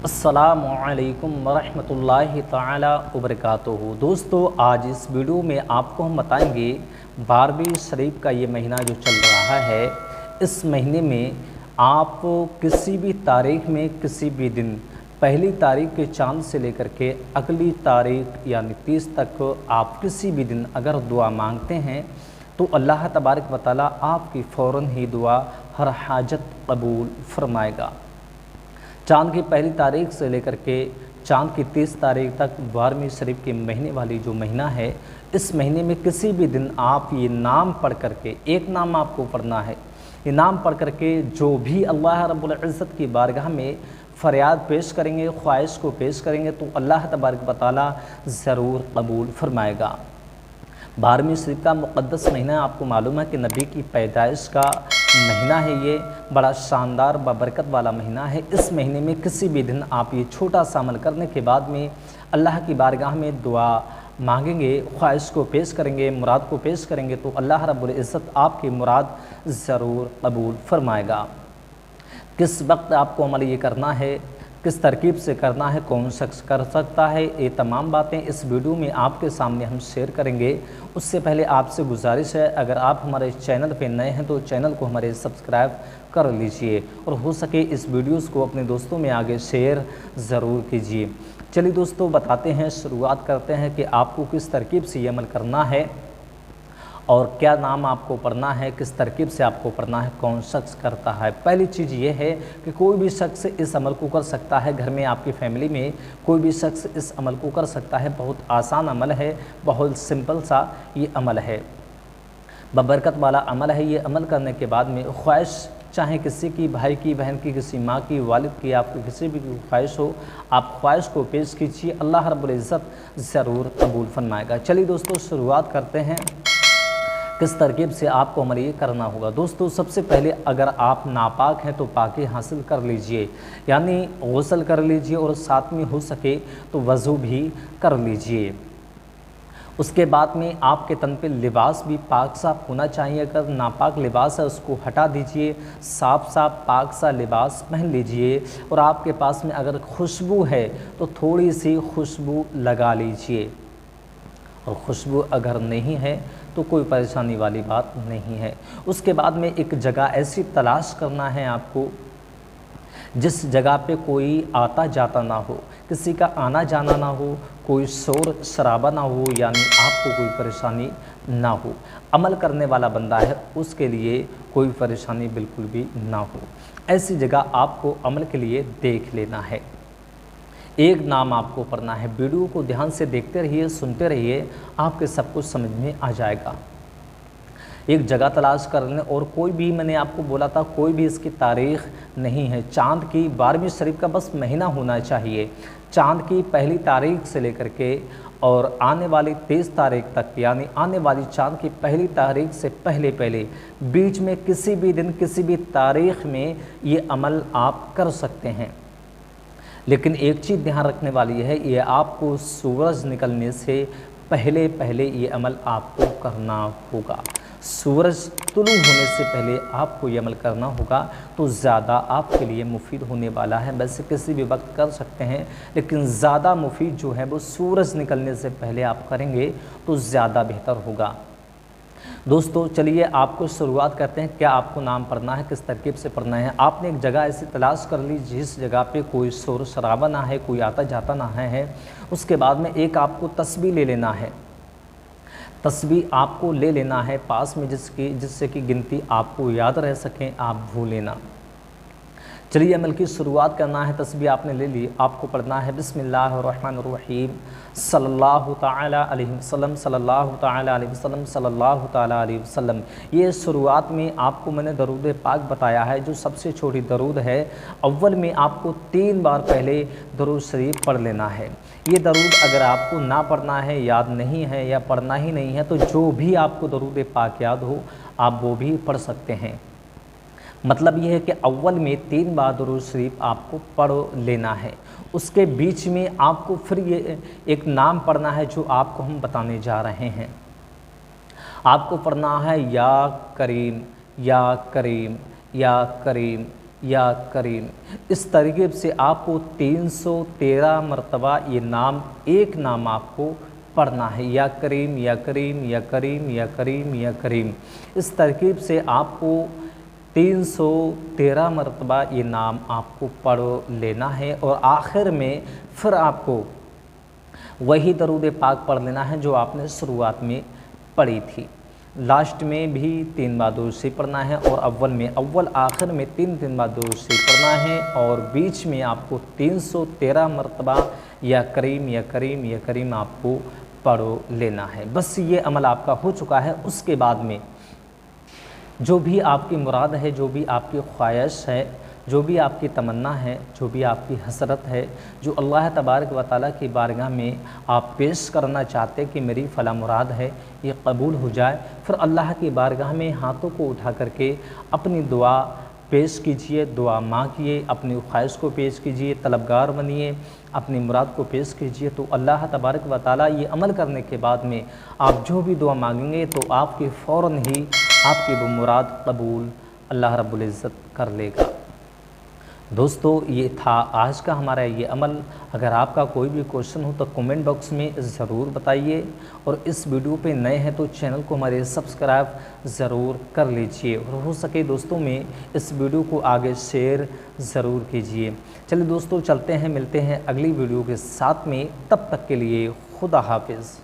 अस्सलामुअलैकुम वरहमतुल्लाहि ताला वबरकातुहू। दोस्तों, आज इस वीडियो में आपको हम बताएंगे 12वीं शरीफ का ये महीना जो चल रहा है, इस महीने में आप किसी भी तारीख में किसी भी दिन पहली तारीख के चांद से लेकर के अगली तारीख यानी 30 तक आप किसी भी दिन अगर दुआ मांगते हैं तो अल्लाह तबारक व तआला आपकी फ़ौरन ही दुआ हर हाजत कबूल फरमाएगा। चाँद की पहली तारीख से लेकर के चाँद की 30 तारीख तक 12वीं शरीफ के महीने वाली जो महीना है, इस महीने में किसी भी दिन आप ये नाम पढ़ करके, एक नाम आपको पढ़ना है, ये नाम पढ़ करके जो भी अल्लाह रब्बुल इज़्ज़त की बारगाह में फ़रियाद पेश करेंगे, ख्वाहिश को पेश करेंगे तो अल्लाह तबारक व तआला ज़रूर कबूल फरमाएगा। 12वीं शरीफ का मुक़द्दस महीना आपको मालूम है कि नबी की पैदाइश का महीना है। ये बड़ा शानदार बरकत वाला महीना है। इस महीने में किसी भी दिन आप ये छोटा सा अमल करने के बाद में अल्लाह की बारगाह में दुआ मांगेंगे, ख्वाहिश को पेश करेंगे, मुराद को पेश करेंगे तो अल्लाह रब्बुल इज़्ज़त आपकी मुराद ज़रूर कबूल फरमाएगा। किस वक्त आपको अमल ये करना है, किस तरकीब से करना है, कौन शख्स कर सकता है, ये तमाम बातें इस वीडियो में आपके सामने हम शेयर करेंगे। उससे पहले आपसे गुजारिश है, अगर आप हमारे चैनल पे नए हैं तो चैनल को हमारे सब्सक्राइब कर लीजिए और हो सके इस वीडियोस को अपने दोस्तों में आगे शेयर ज़रूर कीजिए। चलिए दोस्तों, बताते हैं, शुरुआत करते हैं कि आपको किस तरकीब से ये अमल करना है और क्या नाम आपको पढ़ना है, किस तरकीब से आपको पढ़ना है, कौन शख्स करता है। पहली चीज़ ये है कि कोई भी शख्स इस अमल को कर सकता है। घर में आपकी फैमिली में कोई भी शख्स इस अमल को कर सकता है। बहुत आसान अमल है, बहुत सिंपल सा ये अमल है, बबरकत वाला अमल है। ये अमल करने के बाद में ख्वाहिश, चाहे किसी की, भाई की, बहन की, किसी माँ की, वालिद की, आपकी किसी भी ख्वाहिश हो, आप ख्वाहिश को पेश कीजिए, अल्लाह रब्बुल इज़्ज़त ज़रूर कबूल फरमाएगा। चलिए दोस्तों, शुरुआत करते हैं किस तरकीब से आपको अमल ये करना होगा। दोस्तों, सबसे पहले अगर आप नापाक हैं तो पाकी हासिल कर लीजिए, यानी गुस्ल कर लीजिए और साथ में हो सके तो वज़ू भी कर लीजिए। उसके बाद में आपके तन पे लिबास भी पाक साफ होना चाहिए। अगर नापाक लिबास है उसको हटा दीजिए, साफ साफ पाक सा लिबास पहन लीजिए और आपके पास में अगर खुशबू है तो थोड़ी सी खुशबू लगा लीजिए और खुशबू अगर नहीं है तो कोई परेशानी वाली बात नहीं है। उसके बाद में एक जगह ऐसी तलाश करना है आपको जिस जगह पे कोई आता जाता ना हो, किसी का आना जाना ना हो, कोई शोर शराबा ना हो, यानी आपको कोई परेशानी ना हो। अमल करने वाला बंदा है उसके लिए कोई परेशानी बिल्कुल भी ना हो, ऐसी जगह आपको अमल के लिए देख लेना है। एक नाम आपको पढ़ना है। वीडियो को ध्यान से देखते रहिए, सुनते रहिए, आपके सब कुछ समझ में आ जाएगा। एक जगह तलाश करने, और कोई भी, मैंने आपको बोला था, कोई भी इसकी तारीख़ नहीं है। चाँद की 12वीं शरीफ का बस महीना होना चाहिए। चाँद की पहली तारीख से लेकर के और आने वाली 23 तारीख तक, यानी आने वाली चाँद की पहली तारीख से पहले पहले बीच में किसी भी दिन किसी भी तारीख़ में ये अमल आप कर सकते हैं। लेकिन एक चीज़ ध्यान रखने वाली है, ये आपको सूरज निकलने से पहले पहले ये अमल आपको करना होगा। सूरज तुलू होने से पहले आपको ये अमल करना होगा तो ज़्यादा आपके लिए मुफीद होने वाला है। वैसे किसी भी वक्त कर सकते हैं, लेकिन ज़्यादा मुफीद जो है वो सूरज निकलने से पहले आप करेंगे तो ज़्यादा बेहतर होगा। दोस्तों, चलिए आपको शुरुआत करते हैं। क्या आपको नाम पढ़ना है, किस तरकीब से पढ़ना है। आपने एक जगह ऐसी तलाश कर ली जिस जगह पे कोई शोर शराबा ना है, कोई आता जाता ना है। उसके बाद में एक आपको तस्बीह ले लेना है। तस्बीह आपको ले लेना है पास में जिससे कि गिनती आपको याद रह सकें, आप भूलें ना। चलिए अमल की शुरुआत करना है। तस्बीह आपने ले ली, आपको पढ़ना है बिस्मिल्लाहिर्रहमानिर्रहीम सल्लल्लाहु ताला अलैहि वसल्लम सल्लल्लाहु ताला अलैहि वसल्लम सल्लल्लाहु ताला अलैहि वसल्लम। ये शुरुआत में आपको मैंने दरूद पाक बताया है, जो सबसे छोटी दरूद है। अव्वल में आपको 3 बार पहले दरूद शरीफ पढ़ लेना है। ये दरूद अगर आपको ना पढ़ना है, याद नहीं है या पढ़ना ही नहीं है, तो जो भी आपको दरूद पाक याद हो आप वो भी पढ़ सकते हैं। मतलब ये है कि अव्वल में 3 बार दरूद शरीफ आपको पढ़ लेना है। उसके बीच में आपको फिर ये एक नाम पढ़ना है जो आपको हम बताने जा रहे हैं। आपको पढ़ना है या करीम या करीम या करीम या करीम। इस तरकीब से आपको 313 मरतबा ये नाम, एक नाम आपको पढ़ना है, या करीम या करीम या करीम या करीम या करीम। इस तरकीब से आपको 313 मरतबा ये नाम आपको पढ़ लेना है, और आखिर में फिर आपको वही दरूद पाक पढ़ लेना है जो आपने शुरुआत में पढ़ी थी। लास्ट में भी 3 बार दुरूद शरीफ पढ़ना है, और अव्वल आखिर में 3 बार दुरूद शरीफ पढ़ना है, और बीच में आपको 313 मरतबा या करीम या करीम या करीम आपको पढ़ लेना है। बस ये अमल आपका हो चुका है। उसके बाद में जो भी आपकी मुराद है, जो भी आपकी ख्वाहिश है, जो भी आपकी तमन्ना है, जो भी आपकी हसरत है, जो अल्लाह तबारक व तआला की बारगाह में आप पेश करना चाहते कि मेरी फ़ला मुराद है, ये कबूल हो जाए, फिर अल्लाह की बारगाह में हाथों को उठा करके अपनी दुआ पेश कीजिए, दुआ मांगिए, अपनी ख्वाहिश को पेश कीजिए, तलबगार बनिए, अपनी मुराद को पेश कीजिए। तो अल्लाह तबारक व तआला ये अमल करने के बाद में आप जो भी दुआ मांगेंगे तो आपकी फ़ौरन ही आपकी वो मुराद कबूल अल्लाह रब्बुल इज़्ज़त कर लेगा। दोस्तों, ये था आज का हमारा ये अमल। अगर आपका कोई भी क्वेश्चन हो तो कमेंट बॉक्स में ज़रूर बताइए, और इस वीडियो पे नए हैं तो चैनल को हमारे सब्सक्राइब ज़रूर कर लीजिए, और हो सके दोस्तों में इस वीडियो को आगे शेयर ज़रूर कीजिए। चलिए दोस्तों, चलते हैं, मिलते हैं अगली वीडियो के साथ में। तब तक के लिए खुदा हाफिज़।